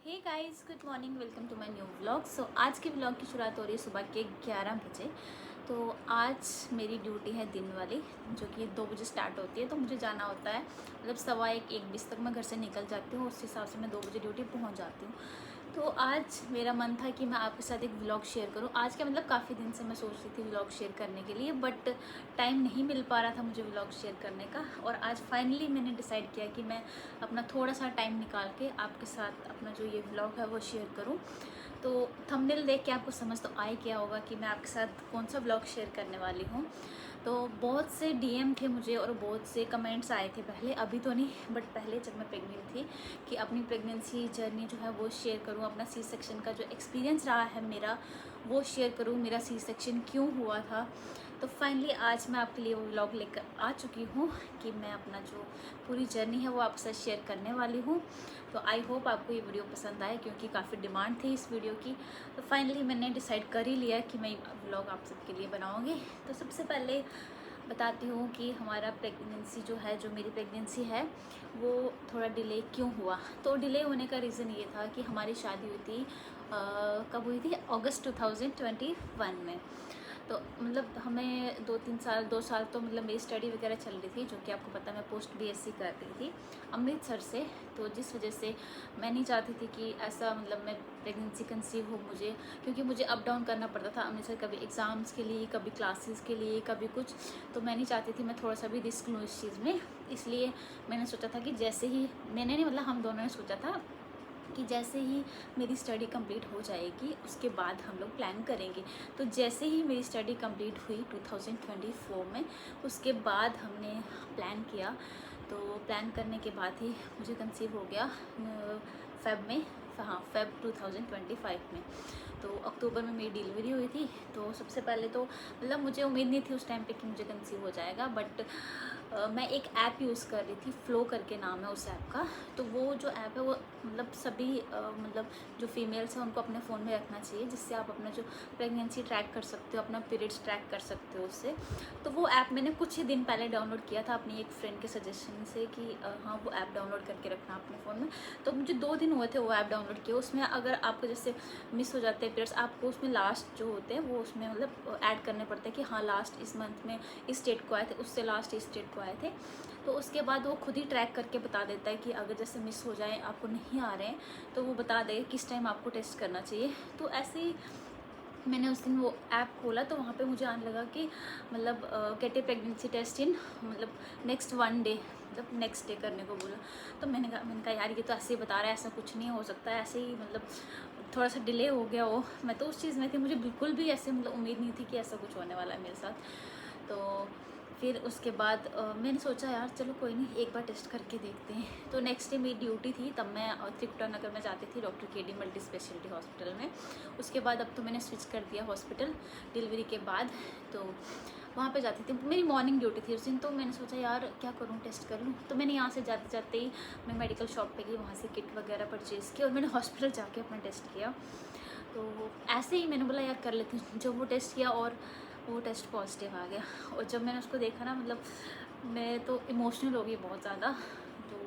Hey guys, good morning, welcome to my new vlog. So आज के vlog की शुरुआत हो रही है सुबह के 11 बजे। तो आज मेरी ड्यूटी है दिन वाली, जो कि 2 बजे स्टार्ट होती है। तो मुझे जाना होता है मतलब 1:15-1 तक मैं घर से निकल जाती हूँ। उस हिसाब से मैं 2 बजे ड्यूटी पहुँच जाती हूँ। तो आज मेरा मन था कि मैं आपके साथ एक व्लॉग शेयर करूं। आज क्या मतलब काफ़ी दिन से मैं सोच रही थी व्लॉग शेयर करने के लिए, बट टाइम नहीं मिल पा रहा था मुझे व्लॉग शेयर करने का। और आज फाइनली मैंने डिसाइड किया कि मैं अपना थोड़ा सा टाइम निकाल के आपके साथ अपना जो ये व्लॉग है वो शेयर करूं। तो थंबनेल देख के आपको समझ तो आ ही गया होगा कि मैं आपके साथ कौन सा व्लॉग शेयर करने वाली हूँ। तो बहुत से डीएम थे मुझे और बहुत से कमेंट्स आए थे पहले, अभी तो नहीं बट पहले जब मैं प्रेग्नेंट थी, कि अपनी प्रेगनेंसी जर्नी जो है वो शेयर करूँ, अपना सी सेक्शन का जो एक्सपीरियंस रहा है मेरा वो शेयर करूँ, मेरा सी सेक्शन क्यों हुआ था। तो फाइनली आज मैं आपके लिए वो व्लॉग लेकर आ चुकी हूँ कि मैं अपना जो पूरी जर्नी है वो आपके साथ शेयर करने वाली हूँ। तो आई होप आपको ये वीडियो पसंद आए, क्योंकि काफ़ी डिमांड थी इस वीडियो की। तो फाइनली मैंने डिसाइड कर ही लिया कि मैं व्लॉग आप सबके लिए बनाऊँगी। तो सबसे पहले बताती हूँ कि हमारा प्रेगनेंसी जो है, जो मेरी प्रेगनेंसी है वो थोड़ा डिले क्यों हुआ। तो डिले होने का रीज़न ये था कि हमारी शादी हुई थी कब हुई थी, अगस्त 2021 में। तो मतलब हमें 2-3 साल 2 साल तो मतलब मेरी स्टडी वगैरह चल रही थी, जो कि आपको पता है मैं पोस्ट बीएससी कर रही थी अमृतसर से। तो जिस वजह से मैं नहीं चाहती थी कि ऐसा मतलब मैं प्रेगनेंसी कंसीव हो मुझे, क्योंकि मुझे अप डाउन करना पड़ता था अमृतसर, कभी एग्ज़ाम्स के लिए, कभी क्लासेस के लिए, कभी कुछ। तो मैं नहीं चाहती थी मैं थोड़ा सा भी रिस्क लूँ इस चीज़ में। इसलिए मैंने सोचा था कि जैसे ही मैंने नहीं मतलब हम दोनों ने सोचा था कि जैसे ही मेरी स्टडी कंप्लीट हो जाएगी उसके बाद हम लोग प्लान करेंगे। तो जैसे ही मेरी स्टडी कंप्लीट हुई 2024 में, उसके बाद हमने प्लान किया। तो प्लान करने के बाद ही मुझे कंसीव हो गया फेब में, हाँ फेब 2025 में। तो अक्टूबर में मेरी डिलीवरी हुई थी। तो सबसे पहले तो मतलब मुझे उम्मीद नहीं थी उस टाइम पे कि मुझे कंसीव हो जाएगा, बट मैं एक ऐप यूज़ कर रही थी, फ्लो करके नाम है उस ऐप का। तो वो जो ऐप है वो मतलब सभी मतलब जो फीमेल्स हैं उनको अपने फ़ोन में रखना चाहिए, जिससे आप अपना जो प्रेगनेंसी ट्रैक कर सकते हो, अपना पीरियड्स ट्रैक कर सकते हो उससे। तो वो ऐप मैंने कुछ ही दिन पहले डाउनलोड किया था अपनी एक फ्रेंड के सजेशन से कि हाँ वो ऐप डाउनलोड करके रखना अपने फ़ोन में। तो मुझे 2 दिन हुए थे वो ऐप डाउनलोड किए। उसमें अगर आपको जैसे मिस हो जाते हैं पीरियड्स, आपको उसमें लास्ट जो होते हैं वो उसमें मतलब ऐड करने पड़ते हैं कि हाँ लास्ट इस मंथ में इस डेट को आए थे, उससे लास्ट इस डेट को आए थे। तो उसके बाद वो खुद ही ट्रैक करके बता देता है कि अगर जैसे मिस हो जाए, आपको नहीं आ रहे हैं, तो वो बता दे किस टाइम आपको टेस्ट करना चाहिए। तो ऐसे ही मैंने उस दिन वो ऐप खोला तो वहाँ पे मुझे आने लगा कि मतलब गेट ए प्रेगनेंसी टेस्ट इन मतलब नेक्स्ट 1 डे, मतलब नेक्स्ट डे करने को बोला। तो मैंने कहा यार ये तो ऐसे ही बता रहा है, ऐसा कुछ नहीं हो सकता है, ऐसे ही मतलब थोड़ा सा डिले हो गया हो। मैं तो उस चीज़ में थी, मुझे बिल्कुल भी ऐसे मतलब उम्मीद नहीं थी कि ऐसा कुछ होने वाला है मेरे साथ। तो फिर उसके बाद मैंने सोचा यार चलो कोई नहीं, एक बार टेस्ट करके देखते हैं। तो नेक्स्ट डे मेरी ड्यूटी थी, तब मैं त्रिकुटा नगर में जाती थी doctor KD multi speciality hospital में। उसके बाद अब तो मैंने स्विच कर दिया हॉस्पिटल डिलीवरी के बाद। तो वहाँ पे जाती थी, मेरी मॉर्निंग ड्यूटी थी उस दिन। तो मैंने सोचा यार क्या करूँ, टेस्ट कर लूँ। तो मैंने यहाँ से जाते जाते ही मैं मेडिकल शॉप पे गई, वहाँ से किट वगैरह परचेज़ की और मैंने हॉस्पिटल जाके अपना टेस्ट किया। तो ऐसे ही मैंने बोला यार कर लेती हूँ। जब वो टेस्ट किया और वो टेस्ट पॉजिटिव आ गया, और जब मैंने उसको देखा ना मतलब मैं तो इमोशनल हो गई बहुत ज़्यादा। तो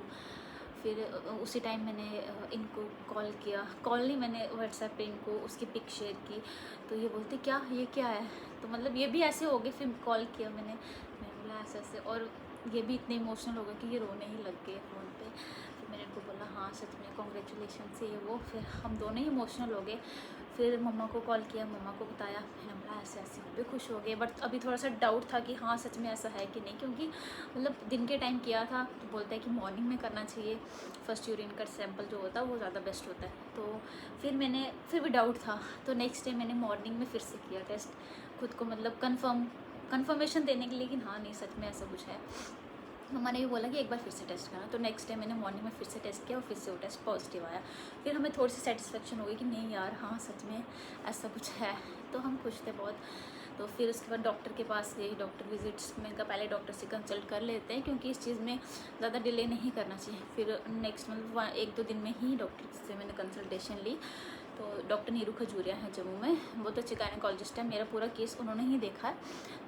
फिर उसी टाइम मैंने इनको कॉल किया, कॉल नहीं मैंने व्हाट्सएप पे इनको उसकी पिक शेयर की। तो ये बोलते क्या ये क्या है, तो मतलब ये भी ऐसे हो गए। फिर कॉल किया मैंने बोला ऐसे ऐसे, और ये भी इतने इमोशनल हो गए कि ये रोने ही लग गए फ़ोन पे। फिर मैंने इनको बोला हाँ सच में कॉन्ग्रेचुलेशन से ये वो, फिर हम दोनों ही इमोशनल हो गए। फिर मम्मा को कॉल किया, मम्मा को बताया, मैंने बोला ऐसे ऐसे, वो भी खुश हो गए। बट अभी थोड़ा सा डाउट था कि हाँ सच में ऐसा है कि नहीं, क्योंकि मतलब दिन के टाइम किया था तो बोलता है कि मॉर्निंग में करना चाहिए, फर्स्ट यूरिन का सैंपल जो होता है वो ज़्यादा बेस्ट होता है। तो फिर भी डाउट था। तो नेक्स्ट डे मैंने मॉर्निंग में फिर से किया टेस्ट खुद को, मतलब कन्फर्मेशन देने के लिए कि हाँ नहीं सच में ऐसा कुछ है। मम्मा ने भी बोला कि एक बार फिर से टेस्ट करना। तो नेक्स्ट डे मैंने मॉर्निंग में फिर से टेस्ट किया और फिर से वो टेस्ट पॉजिटिव आया। फिर हमें थोड़ी सी सेटिस्फेक्शन हो गई कि नहीं यार हाँ सच में ऐसा कुछ है। तो हम खुश थे बहुत। तो फिर उसके बाद डॉक्टर के पास गई, डॉक्टर विजिट्स में का पहले डॉक्टर से कंसल्ट कर लेते हैं, क्योंकि इस चीज़ में ज़्यादा डिले नहीं करना चाहिए। फिर नेक्स्ट मतलब 1-2 दिन में ही डॉक्टर से मैंने कंसल्टेशन ली। तो डॉक्टर नीरू खजूरिया हैं जम्मू में, बहुत अच्छे गायनेकोलॉजिस्ट है। मेरा पूरा केस उन्होंने ही देखा है,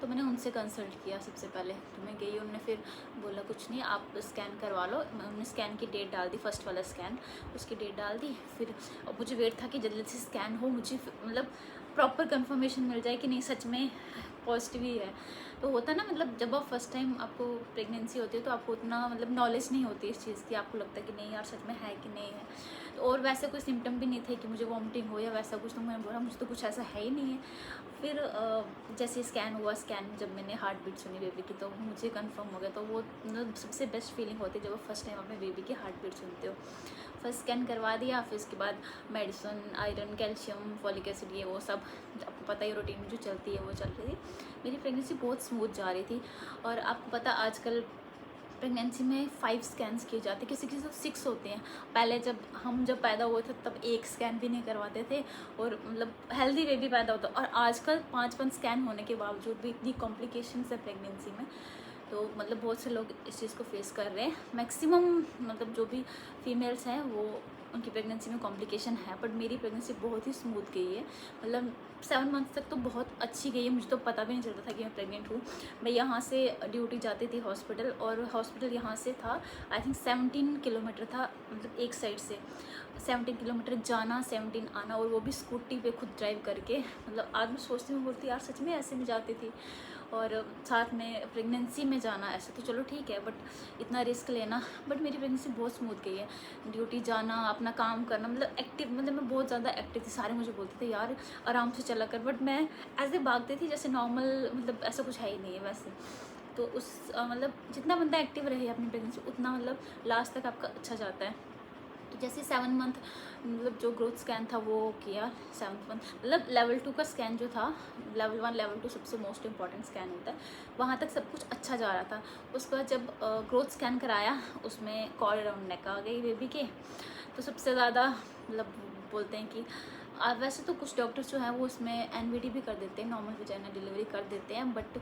तो मैंने उनसे कंसल्ट किया सबसे पहले। तो मैं गई, उन्होंने फिर बोला कुछ नहीं, आप स्कैन करवा लो। उन्होंने स्कैन की डेट डाल दी, फर्स्ट वाला स्कैन, उसकी डेट डाल दी। फिर मुझे वेट था कि जल्दी से स्कैन हो, मुझे मतलब प्रॉपर कंफर्मेशन मिल जाए कि नहीं सच में पॉजिटिव ही है। तो होता ना, मतलब जब आप फर्स्ट टाइम आपको प्रेगनेंसी होती है तो आपको उतना मतलब नॉलेज नहीं होती इस चीज़ की, आपको लगता है कि नहीं यार सच में है कि नहीं है। तो और वैसे कोई सिम्टम भी नहीं थे कि मुझे वॉमिटिंग हो या वैसा कुछ, तो मैंने बोला मुझे तो कुछ ऐसा है ही नहीं है। फिर जैसे स्कैन हुआ, स्कैन जब मैंने हार्ट बीट सुनी बेबी की तो मुझे कंफर्म हो गया। तो वो मतलब सबसे बेस्ट फीलिंग होती है जब आप फर्स्ट टाइम अपने बेबी की हार्ट बीट सुनते हो। फर्स्ट स्कैन करवा दिया, फिर उसके बाद medicine, iron, calcium, folic acid, ये वो सब आपको पता ही रूटीन में जो चलती है वो चल रही थी। मेरी प्रेगनेंसी बहुत स्मूथ जा रही थी। और आपको पता आजकल प्रेगनेंसी में 5 स्कैन्स किए जाते हैं, किसी किसी को 6 होते हैं। पहले जब पैदा हुए थे तब 1 स्कैन भी नहीं करवाते थे, और मतलब हेल्दी बेबी पैदा होता। और आजकल 5 स्कैन होने के बावजूद भी इतनी कॉम्प्लिकेशंस है प्रेगनेंसी में। तो मतलब बहुत से लोग इस चीज़ को फेस कर रहे हैं। मैक्सिमम मतलब जो भी फीमेल्स हैं वो उनकी प्रेगनेंसी में कॉम्प्लिकेशन है, बट मेरी प्रेगनेंसी बहुत ही स्मूथ गई है। मतलब 7 मंथ्स तक तो बहुत अच्छी गई है, मुझे तो पता भी नहीं चलता था कि मैं प्रेग्नेंट हूँ। मैं यहाँ से ड्यूटी जाती थी हॉस्पिटल, और हॉस्पिटल यहाँ से था आई थिंक 17 किलोमीटर था, मतलब एक साइड से 17 किलोमीटर जाना, 17 आना, और वो भी स्कूटी पे खुद ड्राइव करके। मतलब आज मैं सोचती हूँ, बोलती यार सच में ऐसे में जाती थी। और साथ में प्रेगनेंसी में जाना, ऐसे तो चलो ठीक है, बट इतना रिस्क लेना। बट मेरी प्रेगनेंसी बहुत स्मूथ गई है। ड्यूटी जाना, अपना काम करना, मतलब एक्टिव, मतलब मैं बहुत ज़्यादा एक्टिव थी। सारे मुझे बोलते थे यार आराम से चला कर, बट मैं ऐसे भागती थी जैसे नॉर्मल, मतलब ऐसा कुछ है ही नहीं है वैसे। तो मतलब जितना बंदा एक्टिव रहे अपनी प्रेगनेंसी, उतना मतलब लास्ट तक आपका अच्छा जाता है। तो जैसे 7 मंथ मतलब जो ग्रोथ स्कैन था वो किया 7th मंथ, मतलब लेवल 2 का स्कैन जो था, लेवल 1 लेवल 2 सबसे मोस्ट इंपॉर्टेंट स्कैन होता है, वहाँ तक सब कुछ अच्छा जा रहा था। उसके बाद जब ग्रोथ स्कैन कराया, उसमें कॉल अराउंड नेक आ गई बेबी के। तो सबसे ज़्यादा मतलब बोलते हैं कि वैसे तो कुछ डॉक्टर्स जो हैं वो उसमें एनवीडी भी कर देते हैं, नॉर्मल वेजाइनल डिलीवरी कर देते हैं, बट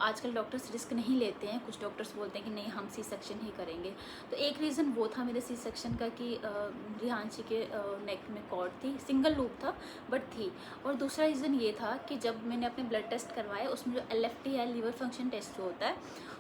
आजकल डॉक्टर्स रिस्क नहीं लेते हैं। कुछ डॉक्टर्स बोलते हैं कि नहीं हम सी सेक्शन ही करेंगे। तो एक रीज़न वो था मेरे सी सेक्शन का कि रिहांशी के नेक में कॉर्ड थी, सिंगल लूप था बट थी। और दूसरा रीज़न ये था कि जब मैंने अपने ब्लड टेस्ट करवाए, उसमें जो LFT है, लीवर फंक्शन टेस्ट जो होता है,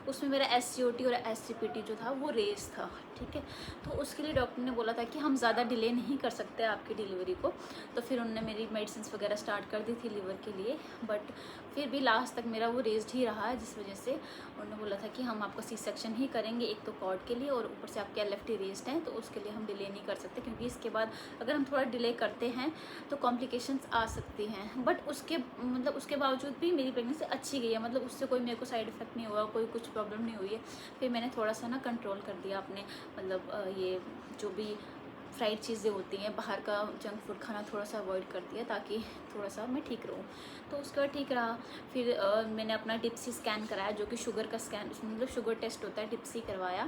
उसमें मेरा SCOT और SCPT जो था वो रेस था, ठीक है। तो उसके लिए डॉक्टर ने बोला था कि हम ज़्यादा डिले नहीं कर सकते आपकी डिलीवरी को। तो फिर उन्होंने मेरी मेडिसिन वगैरह स्टार्ट कर दी थी लीवर के लिए, बट फिर भी लास्ट तक मेरा वो रेस्ड ही रहा है, जिस वजह से उन्होंने बोला था कि हम आपका सी सेक्शन ही करेंगे, एक तो कॉर्ड के लिए और ऊपर से आपके LFT रेस्ड हैं, तो उसके लिए हम डिले नहीं कर सकते, क्योंकि इसके बाद अगर हम थोड़ा डिले करते हैं तो कॉम्प्लिकेशंस आ सकती हैं। बट उसके बावजूद भी मेरी प्रेगनेंसी अच्छी गई है, मतलब उससे कोई मेरे को साइड इफ़ेक्ट नहीं हुआ, कोई कुछ प्रॉब्लम नहीं हुई है। फिर मैंने थोड़ा सा ना कंट्रोल कर दिया अपने, मतलब ये जो भी फ्राइड चीज़ें होती हैं, बाहर का जंक फूड खाना थोड़ा सा अवॉइड कर दिया, ताकि थोड़ा सा मैं ठीक रहूँ। तो उसके बाद ठीक रहा। फिर मैंने अपना डिप्सी स्कैन कराया, जो कि शुगर का स्कैन, उसमें मतलब शुगर टेस्ट होता है, डिप्सी करवाया।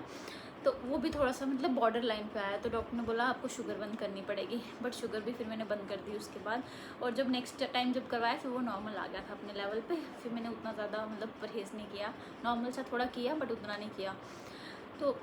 तो वो भी थोड़ा सा मतलब बॉर्डर लाइन पे आया, तो डॉक्टर ने बोला आपको शुगर बंद करनी पड़ेगी, बट शुगर भी फिर मैंने बंद कर दी उसके बाद। और जब नेक्स्ट टाइम जब करवाया, फिर वो नॉर्मल आ गया था अपने लेवल पे। फिर मैंने उतना ज़्यादा मतलब परहेज़ नहीं किया, नॉर्मल सा थोड़ा किया बट उतना नहीं किया। तो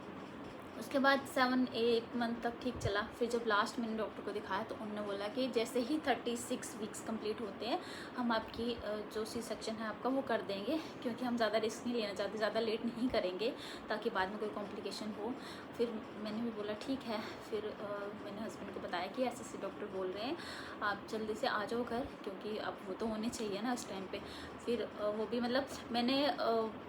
उसके बाद 7-8 मंथ तक ठीक चला। फिर जब लास्ट मैंने डॉक्टर को दिखाया, तो उन्होंने बोला कि जैसे ही 36 वीक्स कंप्लीट होते हैं, हम आपकी जो सी सेक्शन है आपका वो कर देंगे, क्योंकि हम ज़्यादा रिस्क नहीं लेना चाहते, ज़्यादा लेट नहीं करेंगे ताकि बाद में कोई कॉम्प्लिकेशन हो। फिर मैंने भी बोला ठीक है। फिर मैंने हस्बैंड को बताया कि ऐसे डॉक्टर बोल रहे हैं, आप जल्दी से आ जाओ घर, क्योंकि अब वो तो होने चाहिए ना उस टाइम पे। फिर वो भी मतलब मैंने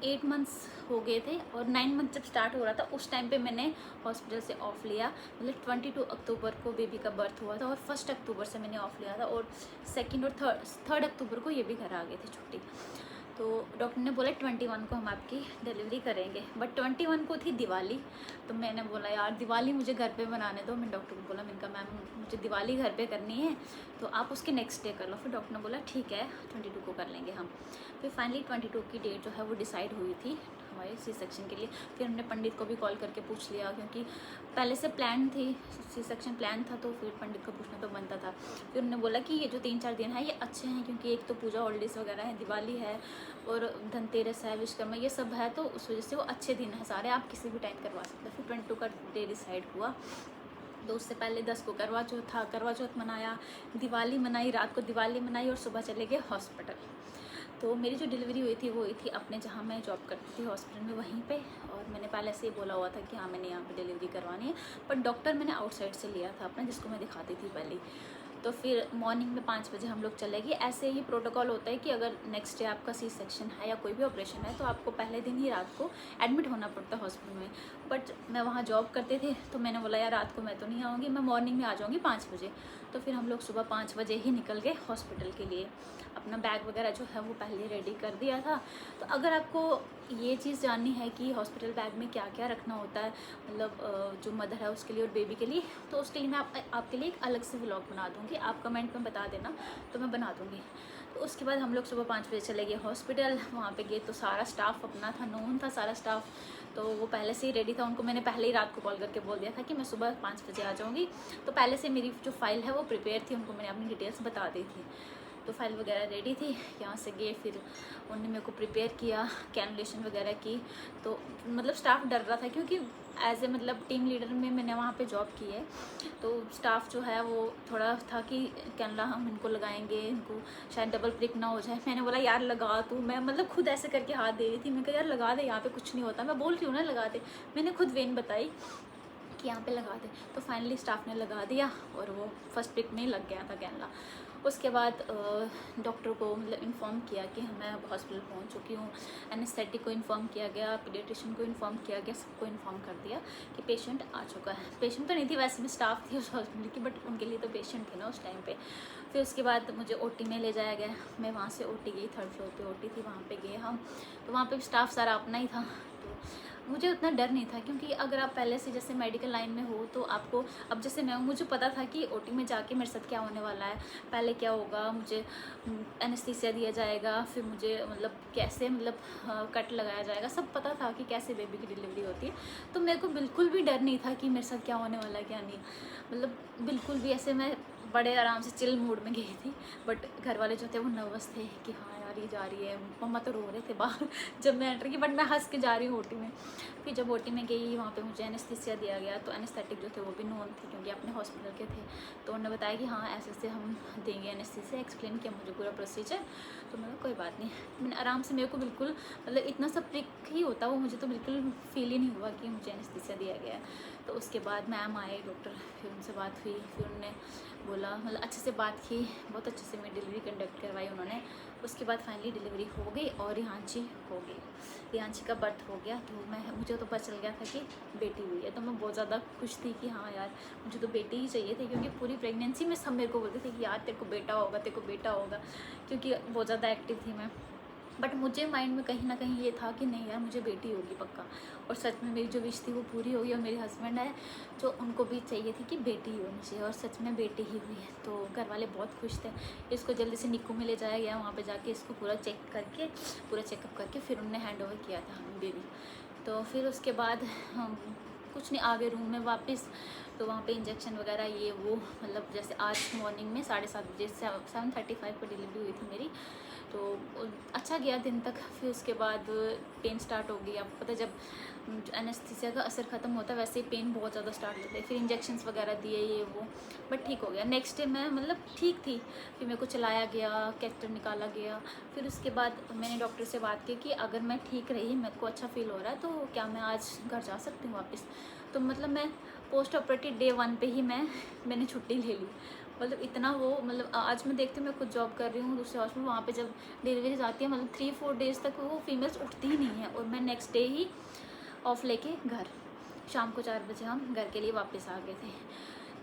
8 मंथ्स हो गए थे, और 9 मंथ जब स्टार्ट हो रहा था उस टाइम पे मैंने हॉस्पिटल से ऑफ लिया। मतलब 22 अक्टूबर को बेबी का बर्थ हुआ था, और 1 अक्टूबर से मैंने ऑफ लिया था, और 2 और 3 अक्टूबर को ये भी घर आ गए थे छुट्टी। तो डॉक्टर ने बोला 21 को हम आपकी डिलीवरी करेंगे, बट 21 को थी दिवाली। तो मैंने बोला यार दिवाली मुझे घर पे बनाने दो। मैंने डॉक्टर को बोला, मैंने कहा मैम मुझे दिवाली घर पे करनी है, तो आप उसके नेक्स्ट डे कर लो। फिर डॉक्टर ने बोला ठीक है 22 को कर लेंगे हम। फिर फाइनली 22 की डेट जो है वो डिसाइड हुई थी हमारे सी सेक्शन के लिए। फिर हमने पंडित को भी कॉल करके पूछ लिया, क्योंकि पहले से प्लान थी, सी सेक्शन प्लान था, तो फिर पंडित को पूछना तो बनता था। फिर उन्होंने बोला कि ये जो 3-4 दिन है ये अच्छे हैं, क्योंकि एक तो पूजा हॉलीडेज वगैरह है, दिवाली है और धनतेरस है, विश्वकर्मा, ये सब है, तो उस वजह से वो अच्छे दिन है सारे, आप किसी भी टाइम करवा सकते हैं। फिर 22 का डे डिसाइड हुआ। तो उससे पहले 10 को करवा चौथ था, करवा चौथ मनाया, दिवाली मनाई, रात को दिवाली मनाई और सुबह चले गए हॉस्पिटल। तो मेरी जो डिलीवरी हुई थी वो हुई थी अपने जहाँ मैं जॉब करती थी हॉस्पिटल में, वहीं पे। और मैंने पहले से ही बोला हुआ था कि हाँ मैंने यहाँ पे डिलीवरी करवानी है, बट डॉक्टर मैंने आउटसाइड से लिया था अपना, जिसको मैं दिखाती थी पहले ही। तो फिर मॉर्निंग में 5 बजे हम लोग चले गए। ऐसे ही प्रोटोकॉल होता है कि अगर नेक्स्ट डे आपका सी सेक्शन है या कोई भी ऑपरेशन है तो आपको पहले दिन ही रात को एडमिट होना पड़ता है हॉस्पिटल में। बट मैं वहाँ जॉब करते थे तो मैंने बोला यार रात को मैं तो नहीं आऊँगी, मैं मॉर्निंग में आ जाऊँगी 5 बजे। तो फिर हम लोग सुबह 5 बजे ही निकल गए हॉस्पिटल के लिए। अपना बैग वगैरह जो है वो पहले रेडी कर दिया था। तो अगर आपको ये चीज़ जाननी है कि हॉस्पिटल बैग में क्या क्या रखना होता है, मतलब जो मदर है उसके लिए और बेबी के लिए, तो उसके लिए मैं आपके लिए एक अलग से व्लॉग बना दूँगी। आप कमेंट में बता देना तो मैं बना दूँगी। तो उसके बाद हम लोग सुबह 5 बजे चले गए हॉस्पिटल। वहाँ पे गए तो सारा स्टाफ अपना था, नोन था सारा स्टाफ, तो वो पहले से ही रेडी था। उनको मैंने पहले ही रात को कॉल करके बोल दिया था कि मैं सुबह 5 बजे आ जाऊँगी। तो पहले से मेरी जो फाइल है वो प्रिपेयर थी, उनको मैंने अपनी डिटेल्स बता दी थी। तो फाइल वगैरह रेडी थी। यहाँ से गए, फिर उन्होंने मेरे को प्रिपेयर किया, कैनुलेशन वगैरह की। तो मतलब स्टाफ डर रहा था क्योंकि एज ए मतलब टीम लीडर में मैंने वहाँ पे जॉब की है। तो स्टाफ जो है वो थोड़ा था कि कैनला हम इनको लगाएंगे, इनको शायद डबल प्रिक ना हो जाए। मैंने बोला यार लगा तू, मैं मतलब खुद ऐसे करके हाथ दे रही थी। मैं कहा यार लगा दे, यहाँ पे कुछ नहीं होता, मैं बोल रही हूँ ना लगा दे। मैंने खुद वेन बताई कि यहाँ पे लगा दे। तो फाइनली स्टाफ ने लगा दिया और वो फर्स्ट पिक में ही लग गया था कैनला। उसके बाद डॉक्टर को मतलब इन्फॉर्म किया कि मैं हॉस्पिटल पहुँच चुकी हूँ। एनेस्थेटिक को इन्फॉर्म किया गया, पीडियाट्रिशियन को इन्फॉर्म किया गया, सबको इन्फॉर्म कर दिया कि पेशेंट आ चुका है। पेशेंट तो नहीं थी वैसे भी, स्टाफ थी उस हॉस्पिटल की, बट उनके लिए तो पेशेंट थे ना उस टाइम पे। फिर उसके बाद मुझे ओटी में ले जाया गया। मैं वहाँ से ओटी गई, 3rd फ्लोर पे ओटी थी, वहाँ पे गए हम। तो वहाँ पे स्टाफ सारा अपना ही था। तो मुझे उतना डर नहीं था क्योंकि अगर आप पहले से जैसे मेडिकल लाइन में हो तो आपको, अब जैसे मैं मुझे पता था कि ओटी में जाके मेरे साथ क्या होने वाला है, पहले क्या होगा, मुझे एनेस्थीसिया दिया जाएगा, फिर मुझे मतलब कैसे मतलब कट लगाया जाएगा, सब पता था कि कैसे बेबी की डिलीवरी होती है। तो मेरे को बिल्कुल भी डर नहीं था कि मेरे साथ क्या होने वाला है क्या नहीं, मतलब बिल्कुल भी। ऐसे मैं बड़े आराम से चिल मूड में गई थी। बट घर वाले जो थे वो नर्वस थे कि हाँ यार ये जा रही है, मम्मा तो रो रहे थे बाहर जब मैं एंटर की, बट मैं हंस के जा रही हूँ ओटी में। फिर जब ओटी में गई वहाँ पे मुझे एनेस्थीसिया दिया गया। तो एनेस्थेटिक जो थे वो भी नोन थे क्योंकि अपने हॉस्पिटल के थे। तो उन्होंने बताया कि हाँ ऐसे ऐसे हम देंगे एनेस्थीसिया, एक्सप्लेन किया मुझे पूरा प्रोसीजर। तो मैंने कोई बात नहीं, मैंने आराम से, मेरे को बिल्कुल मतलब इतना सब प्रिक ही होता वो, मुझे तो बिल्कुल फील ही नहीं हुआ कि मुझे एनेस्थीसिया दिया गया है। तो उसके बाद मैम आए डॉक्टर, फिर उनसे बात हुई, फिर उन्होंने बोला मतलब अच्छे से बात की, बहुत अच्छे से मेरी डिलीवरी कंडक्ट करवाई उन्होंने। उसके बाद फाइनली डिलीवरी हो गई और रिहांशी हो गई, रिहांशी का बर्थ हो गया। तो मुझे तो पता चल गया था कि बेटी हुई है। तो मैं बहुत ज़्यादा खुश थी कि हाँ यार मुझे तो बेटी ही चाहिए थे, क्योंकि पूरी प्रेगनेंसी में सब मेरे को बोलते थे कि यार तेरे को बेटा होगा, तेरे को बेटा होगा, क्योंकि बहुत ज़्यादा एक्टिव थी मैं। बट मुझे माइंड में कहीं ना कहीं ये था कि नहीं यार मुझे बेटी होगी पक्का। और सच में मेरी जो विश थी वो पूरी हो गई। और मेरे हस्बैंड है जो, उनको भी चाहिए थी कि बेटी ही होनी चाहिए, और सच में बेटी ही हुई है। तो घर वाले बहुत खुश थे। इसको जल्दी से निक्कू में ले जाया गया, वहाँ पे जाके इसको पूरा चेक करके, पूरा चेकअप करके फिर उनने हैंड ओवर किया था हमें बेबी। तो फिर उसके बाद हम कुछ नहीं, आगे रूम में वापस। तो वहाँ पे इंजेक्शन वगैरह ये वो, मतलब जैसे आज मॉर्निंग में 7:30 बजे 7:35 पर डिलीवरी हुई थी मेरी। तो अच्छा गया दिन तक। फिर उसके बाद पेन स्टार्ट हो गई। आपको पता है जब एनेस्थीसिया का असर ख़त्म होता है वैसे ही पेन बहुत ज़्यादा स्टार्ट होता है। फिर इंजेक्शंस वगैरह दिए ये वो, बट ठीक हो गया। नेक्स्ट डे मैं मतलब ठीक थी। फिर मेरे को चलाया गया, कैथेटर निकाला गया। फिर उसके बाद मैंने डॉक्टर से बात की कि अगर मैं ठीक रही, मेरे को अच्छा फील हो रहा है, तो क्या मैं आज घर जा सकती हूँ वापस। तो मतलब मैं पोस्ट ऑपरेटिव डे 1 पे ही मैंने छुट्टी ले ली। मतलब इतना वो, मतलब आज मैं देखती हूँ, मैं खुद जॉब कर रही हूँ दूसरे हॉस्पिटल, वहाँ पे जब डिलीवरीज आती है मतलब 3-4 डेज़ तक वो फीमेल्स उठती ही नहीं है। और मैं नेक्स्ट डे ही ऑफ लेके घर, शाम को 4 बजे हम घर के लिए वापस आ गए थे।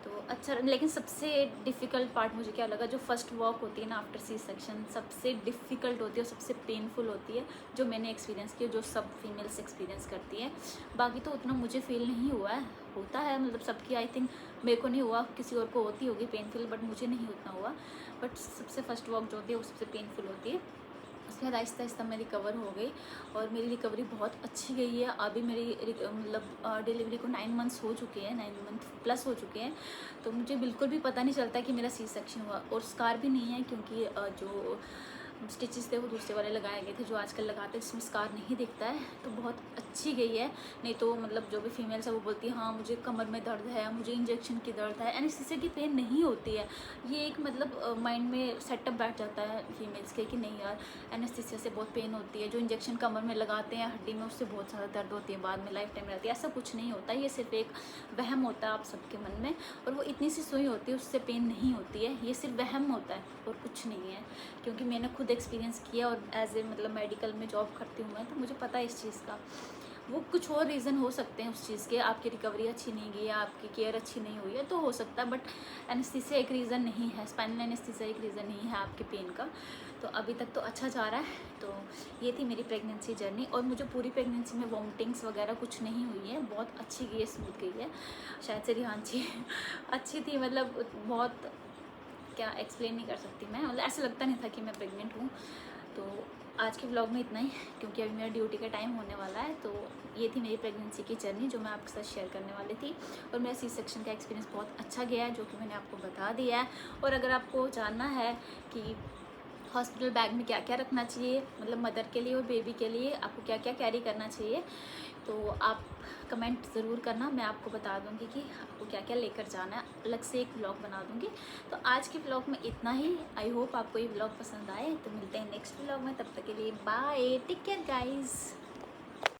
तो अच्छा, लेकिन सबसे डिफ़िकल्ट पार्ट मुझे क्या लगा, जो फर्स्ट वॉक होती है ना आफ्टर सी सेक्शन, सबसे डिफ़िकल्ट होती है और सबसे पेनफुल होती है, जो मैंने एक्सपीरियंस किया, जो सब फीमेल्स एक्सपीरियंस करती है। बाकी तो उतना मुझे फील नहीं हुआ है, होता है मतलब सबकी, आई थिंक मेरे को नहीं हुआ, किसी और को होती होगी पेनफुल, बट मुझे नहीं उतना हुआ। बट सबसे फर्स्ट वॉक जो होती है वो सबसे पेनफुल होती है। उसके बाद आहिस्ता आहिस्ता मैं रिकवर हो गई और मेरी रिकवरी बहुत अच्छी गई है। अभी मेरी मतलब डिलीवरी को 9 मंथ्स हो चुके हैं, 9 मंथ प्लस हो चुके हैं। तो मुझे बिल्कुल भी पता नहीं चलता कि मेरा सी सेक्शन हुआ, और स्कार भी नहीं है, क्योंकि जो स्टिचेस थे वो दूसरे वाले लगाए गए थे जो आजकल लगाते हैं, जिसमें स्कार नहीं दिखता है, तो बहुत अच्छी गई है। नहीं तो मतलब जो भी फीमेल्स है वो बोलती है हाँ मुझे कमर में दर्द है, मुझे इंजेक्शन की दर्द है, एनेस्थीसिया की पेन नहीं होती है। ये एक मतलब माइंड में सेटअप बैठ जाता है फीमेल्स के कि नहीं यार एनेस्थीसिया से बहुत पेन होती है, जो इंजेक्शन कमर में लगाते हैं हड्डी में उससे बहुत ज़्यादा दर्द होती है, बाद में लाइफ टाइम रहती है। ऐसा कुछ नहीं होता, ये सिर्फ एक वहम होता है आप सबके मन में, और वो इतनी सी सुई होती है उससे पेन नहीं होती है, ये सिर्फ वहम होता है और कुछ नहीं है। क्योंकि मैंने खुद एक्सपीरियंस किया और एज ए मतलब मेडिकल में जॉब करती हूँ मैं, तो मुझे पता है इस चीज़ का। वो कुछ और रीज़न हो सकते हैं उस चीज़ के, आपकी रिकवरी अच्छी नहीं गई है, आपकी केयर अच्छी नहीं हुई है तो हो सकता है, बट एनेस्थीसिया एक रीज़न नहीं है, स्पाइनल एनेस्थीसिया एक रीज़न नहीं है आपके पेन का। तो अभी तक तो अच्छा जा रहा है। तो ये थी मेरी प्रेगनेंसी जर्नी, और मुझे पूरी प्रेगनेंसी में वॉमिटिंग्स वगैरह कुछ नहीं हुई है, बहुत अच्छी गई है, स्मूथ गई है। शायद से रिहांची अच्छी थी, मतलब बहुत क्या एक्सप्लेन नहीं कर सकती मैं, मतलब ऐसा लगता नहीं था कि मैं प्रेग्नेंट हूँ। तो आज के व्लॉग में इतना ही, क्योंकि अभी मेरा ड्यूटी का टाइम होने वाला है। तो ये थी मेरी प्रेगनेंसी की जर्नी जो मैं आपके साथ शेयर करने वाली थी, और मेरा सी सेक्शन का एक्सपीरियंस बहुत अच्छा गया है जो कि मैंने आपको बता दिया है। और अगर आपको जानना है कि हॉस्पिटल बैग में क्या क्या रखना चाहिए, मतलब मदर के लिए और बेबी के लिए आपको क्या क्या कैरी करना चाहिए, तो आप कमेंट ज़रूर करना, मैं आपको बता दूंगी कि आपको क्या क्या लेकर जाना है, अलग से एक व्लॉग बना दूंगी। तो आज के व्लॉग में इतना ही। आई होप आपको ये व्लॉग पसंद आए। तो मिलते हैं नेक्स्ट व्लॉग में, तब तक के लिए बाय, टेक केयर गाइज।